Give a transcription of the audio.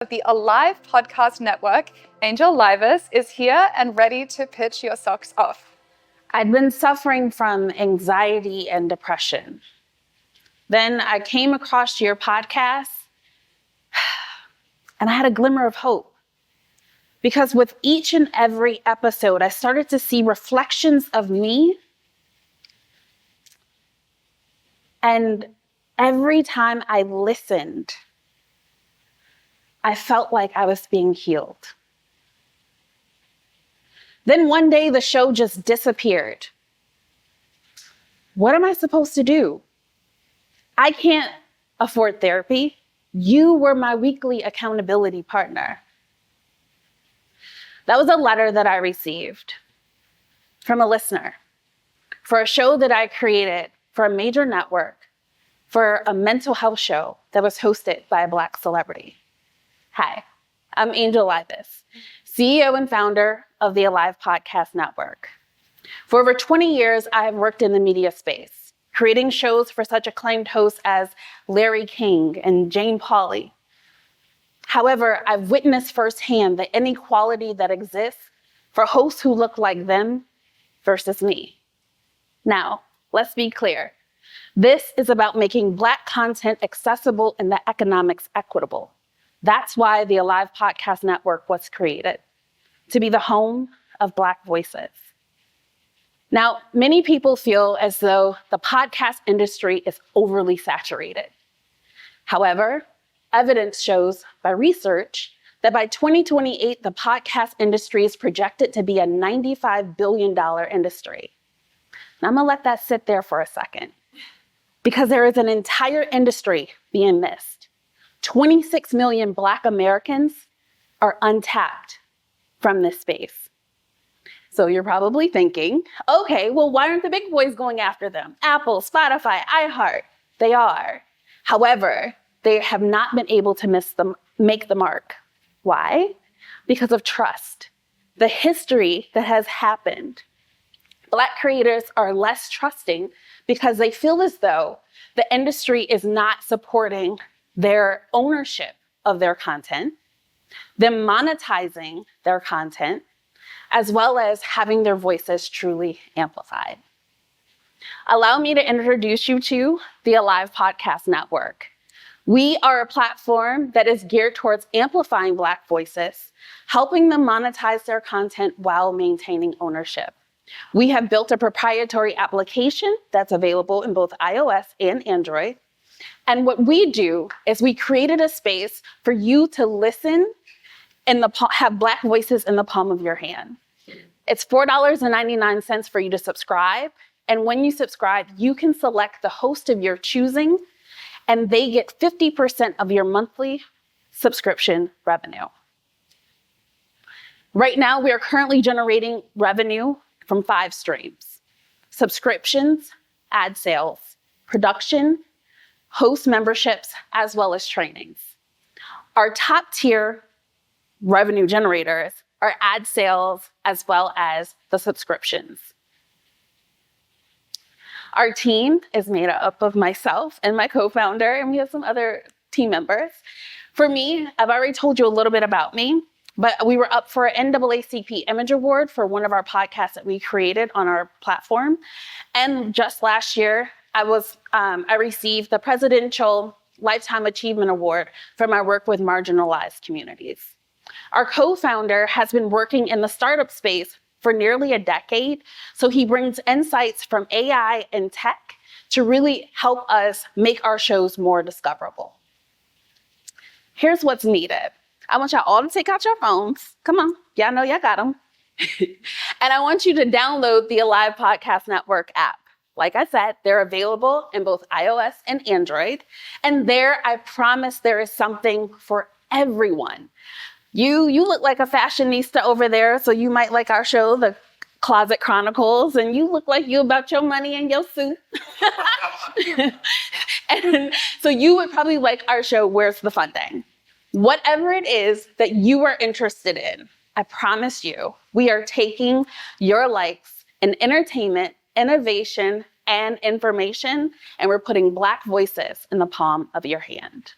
of the Alive Podcast Network, Angel Livas, is here and ready to pitch your socks off. I'd been suffering from anxiety and depression. Then I came across your podcast and I had a glimmer of hope. Because with each and every episode, I started to see reflections of me. And every time I listened, I felt like I was being healed. Then one day the show just disappeared. What am I supposed to do? I can't afford therapy. You were my weekly accountability partner. That was a letter that I received from a listener for a show that I created for a major network for a mental health show that was hosted by a Black celebrity. Hi, I'm Angel Livas, CEO and founder of the Alive Podcast Network. For over 20 years, I have worked in the media space, creating shows for such acclaimed hosts as Larry King and Jane Pauley. However, I've witnessed firsthand the inequality that exists for hosts who look like them versus me. Now, let's be clear. This is about making Black content accessible and the economics equitable. That's why the Alive Podcast Network was created, to be the home of Black voices. Now, many people feel as though the podcast industry is overly saturated. However, evidence shows by research that by 2028, the podcast industry is projected to be a $95 billion industry. Now, I'm gonna let that sit there for a second, because there is an entire industry being missed. 26 million Black Americans are untapped from this space. So you're probably thinking, okay, well, why aren't the big boys going after them? Apple, Spotify, iHeart, they are. However, they have not been able to make the mark. Why? Because of trust. The history that has happened. Black creators are less trusting because they feel as though the industry is not supporting their ownership of their content, them monetizing their content, as well as having their voices truly amplified. Allow me to introduce you to the Alive Podcast Network. We are a platform that is geared towards amplifying Black voices, helping them monetize their content while maintaining ownership. We have built a proprietary application that's available in both iOS and Android. And what we do is we created a space for you to listen and have Black voices in the palm of your hand. It's $4.99 for you to subscribe. And when you subscribe, you can select the host of your choosing, and they get 50% of your monthly subscription revenue. Right now, we are currently generating revenue from 5 streams: subscriptions, ad sales, production, host memberships, as well as trainings. Our top tier revenue generators are ad sales, as well as the subscriptions. Our team is made up of myself and my co-founder, and we have some other team members. For me, I've already told you a little bit about me, but we were up for an NAACP Image Award for one of our podcasts that we created on our platform. And just last year, I received the Presidential Lifetime Achievement Award for my work with marginalized communities. Our co-founder has been working in the startup space for nearly a decade, so he brings insights from AI and tech to really help us make our shows more discoverable. Here's what's needed. I want y'all all to take out your phones. Come on, y'all know y'all got them. And I want you to download the Alive Podcast Network app. Like I said, they're available in both iOS and Android. And there, I promise there is something for everyone. You look like a fashionista over there, so you might like our show, The Closet Chronicles, and you look like you about your money and your suit. And so you would probably like our show, Where's the Funding? Whatever it is that you are interested in, I promise you, we are taking your likes in entertainment, innovation, and information, and we're putting Black voices in the palm of your hand.